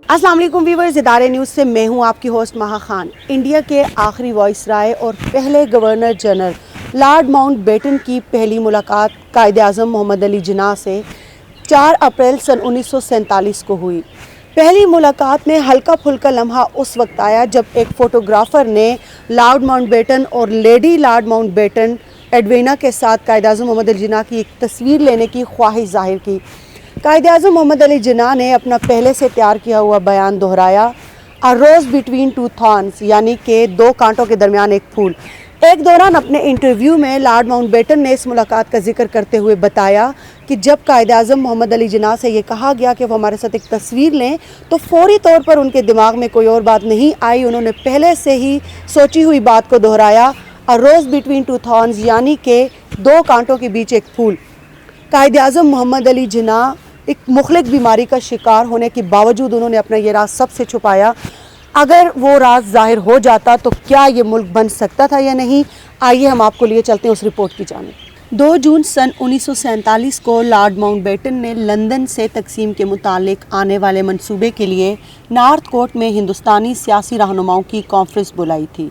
अस्सलाम वालेकुम व्यूअर्स, इदारे न्यूज़ से मैं हूं आपकी होस्ट महा खान। इंडिया के आखिरी वॉइस राय और पहले गवर्नर जनरल लॉर्ड माउंटबेटन की पहली मुलाकात कायद-ए-आज़म मोहम्मद अली जिन्ना से 4 अप्रैल सन 1947 को हुई। पहली मुलाकात में हल्का फुल्का लम्हा उस वक्त आया जब एक फ़ोटोग्राफ़र ने लॉर्ड माउंटबेटन और लेडी लॉर्ड माउंटबेटन एडविना के साथ कायद-ए-आज़म मोहम्मद अली जिन्ना की एक तस्वीर लेने की ख्वाहिश ज़ाहिर की। कायद-ए-आज़म मोहम्मद अली जिन्ना ने अपना पहले से तैयार किया हुआ बयान दोहराया, अ रोज़ बिटवीन टू थॉर्न्स, यानी कि 2 कांटों के दरमियान एक फूल। एक दौरान अपने इंटरव्यू में लॉर्ड माउंटबेटन ने इस मुलाकात का जिक्र करते हुए बताया कि जब कायद-ए-आज़म मोहम्मद अली जिन्ना से ये कहा गया कि वो हमारे साथ एक तस्वीर लें तो फौरी तौर पर उनके दिमाग में कोई और बात नहीं आई। उन्होंने पहले से ही सोची हुई बात को दोहराया, अ रोज़ बिटवीन टू थॉर्न्स, यानी कि 2 कांटों के बीच एक फूल। कायद-ए-आज़म मोहम्मद अली जिन्ना एक मुखलिक बीमारी का शिकार होने के बावजूद उन्होंने अपना ये राज सबसे छुपाया। अगर वो राज जाहिर हो जाता तो क्या ये मुल्क बन सकता था या नहीं, आइए हम आपको लिए चलते हैं उस रिपोर्ट की जानिब। 2 जून सन 1947 को लॉर्ड माउंटबेटन ने लंदन से तकसीम के मुतालिक आने वाले मंसूबे के लिए नॉर्थ कोर्ट में हिंदुस्तानी सियासी रहनुमाओं की कॉन्फ्रेंस बुलाई थी।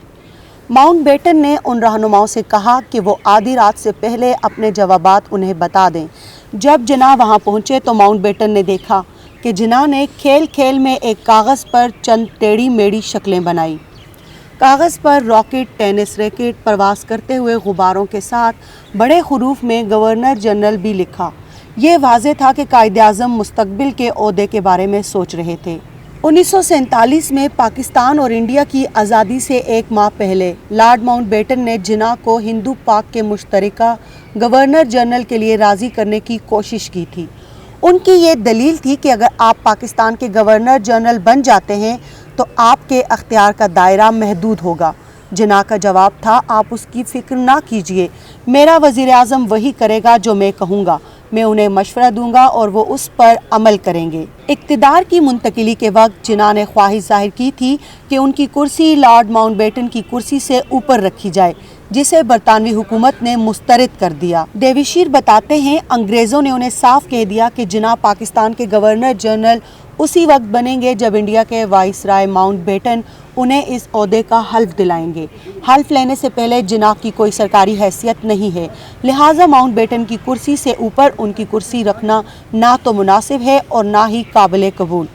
माउंटबेटन ने उन रहनुमाओं से कहा कि वो आधी रात से पहले अपने जवाबात उन्हें बता दें। जब जिन्ना वहाँ पहुँचे तो माउंटबेटन ने देखा कि जिन्ना ने खेल खेल में एक कागज़ पर चंद टेढ़ी मेढ़ी शक्लें बनाई। कागज़ पर रॉकेट, टेनिस रैकेट, परवास करते हुए गुब्बारों के साथ बड़े हरूफ में गवर्नर जनरल भी लिखा। ये वाज़ेह था कि कायद-ए-आज़म मुस्तकबिल के ओहदे के बारे में सोच रहे थे। 1947 में पाकिस्तान और इंडिया की आज़ादी से 1 माह पहले लॉर्ड माउंटबेटन ने जिन्ना को हिंदू पाक के मुश्तरका गवर्नर जनरल के लिए राज़ी करने की कोशिश की थी। उनकी ये दलील थी कि अगर आप पाकिस्तान के गवर्नर जनरल बन जाते हैं तो आपके अख्तियार का दायरा महदूद होगा। जिन्ना का जवाब था, आप उसकी फ़िक्र ना कीजिए, मेरा वज़ीर आज़म वही करेगा जो मैं कहूँगा, मैं उन्हें मशवरा दूंगा और वो उस पर अमल करेंगे। इक़्तिदार की मुंतकिली के वक्त जिन्ना ने ख्वाहिश ज़ाहिर की थी कि उनकी कुर्सी लॉर्ड माउंटबेटन की कुर्सी से ऊपर रखी जाए, जिसे बरतानवी हुकूमत ने मुस्तरद कर दिया। डेविशीर बताते हैं, अंग्रेज़ों ने उन्हें साफ कह दिया कि जिन्ना पाकिस्तान के गवर्नर जनरल उसी वक्त बनेंगे जब इंडिया के वाइसराय माउंटबेटन उन्हें इस ओहदे का हल्फ दिलाएंगे। हल्फ लेने से पहले जिन्ना की कोई सरकारी हैसियत नहीं है, लिहाजा माउंटबेटन की कुर्सी से ऊपर उनकी कुर्सी रखना ना तो मुनासिब है और ना ही काबिल कबूल।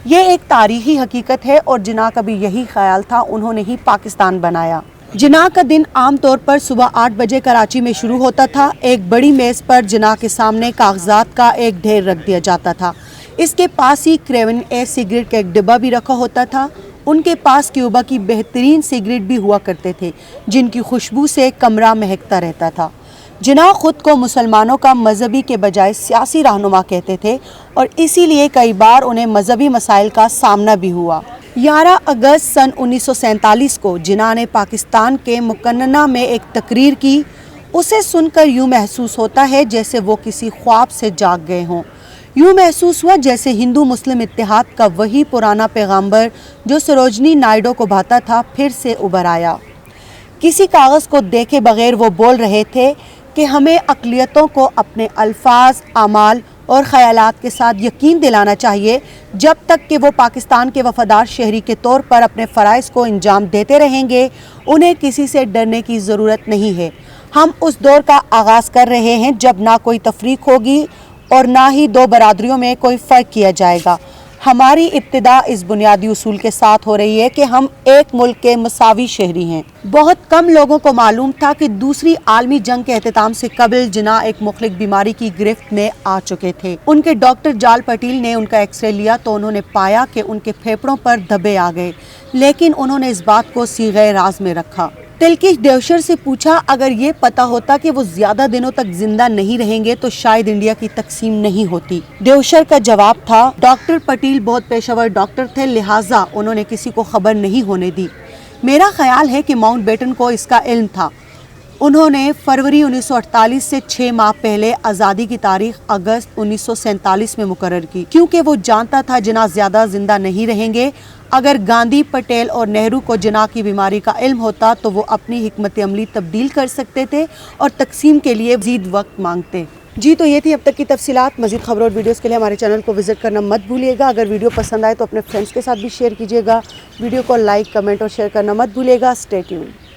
ये एक तारीखी हकीकत है और जिन्ना का भी यही ख्याल था, उन्होंने ही पाकिस्तान बनाया। जिन्ना का दिन आम तौर पर सुबह 8 बजे कराची में शुरू होता था। एक बड़ी मेज़ पर जिन्ना के सामने कागजात का एक ढेर रख दिया जाता था। इसके पास ही क्रेवन ए सिगरेट का एक डिब्बा भी रखा होता था। उनके पास क्यूबा की बेहतरीन सिगरेट भी हुआ करते थे, जिनकी खुशबू से कमरा महकता रहता था। जिन्ना खुद को मुसलमानों का मजहबी के बजाय सियासी रहनुमा कहते थे और इसीलिए कई बार उन्हें मजहबी मसाइल का सामना भी हुआ। 11 अगस्त सन 1947 को जिन्ना ने पाकिस्तान के मुकन्ना में एक तकरीर की। उसे सुनकर यूँ महसूस होता है जैसे वो किसी ख्वाब से जाग गए हों। यूँ महसूस हुआ जैसे हिंदू मुस्लिम इत्तेहाद का वही पुराना पैगंबर जो सरोजनी नायडू को भाता था फिर से उभर आया। किसी कागज़ को देखे बगैर वो बोल रहे थे कि हमें अक़लियतों को अपने अल्फाज, आमाल और ख़यालात के साथ यकीन दिलाना चाहिए जब तक कि वो पाकिस्तान के वफ़ादार शहरी के तौर पर अपने फ़राइज़ को अंजाम देते रहेंगे, उन्हें किसी से डरने की ज़रूरत नहीं है। हम उस दौर का आगाज़ कर रहे हैं जब ना कोई तफरीक होगी और ना ही 2 बरादरियों में कोई फ़र्क किया जाएगा। हमारी इब्तिदा इस बुनियादी उसूल के साथ हो रही है कि हम एक मुल्क के मसावी शहरी हैं। बहुत कम लोगों को मालूम था कि दूसरी आलमी जंग के एहतिताम से कबल जिन्ना एक मुखलिक बीमारी की गिरफ्त में आ चुके थे। उनके डॉक्टर जाल पटेल ने उनका एक्सरे लिया तो उन्होंने पाया कि उनके फेफड़ों पर धब्बे आ गए, लेकिन उन्होंने इस बात को सीगे राज में रखा। तिलकिश देवशर से पूछा, अगर ये पता होता कि वो ज्यादा दिनों तक जिंदा नहीं रहेंगे तो शायद इंडिया की तकसीम नहीं होती। देवशर का जवाब था, डॉक्टर पटेल बहुत पेशेवर डॉक्टर थे, लिहाजा उन्होंने किसी को खबर नहीं होने दी। मेरा ख्याल है कि माउंटबेटन को इसका इल्म था। उन्होंने फरवरी 1948 से 6 माह पहले आज़ादी की तारीख अगस्त 1947 में मुकर्रर की, क्योंकि वो जानता था जिन्ना ज़्यादा जिंदा नहीं रहेंगे। अगर गांधी, पटेल और नेहरू को जिन्ना की बीमारी का इल्म होता तो वो अपनी हिकमत अमली तब्दील कर सकते थे और तकसीम के लिए मज़ीद वक्त मांगते। جی تو یہ تھی اب تک کی تفصیلات. مزید خبروں اور ویڈیوز کے لیے ہمارے چینل کو وزٹ کرنا مت بھولیے گا. اگر ویڈیو پسند آئے تو اپنے فرینڈس کے ساتھ بھی شیئر کیجیے گا. ویڈیو کو لائک، کمنٹ اور شیئر کرنا مت بھولیے گا. Stay tuned.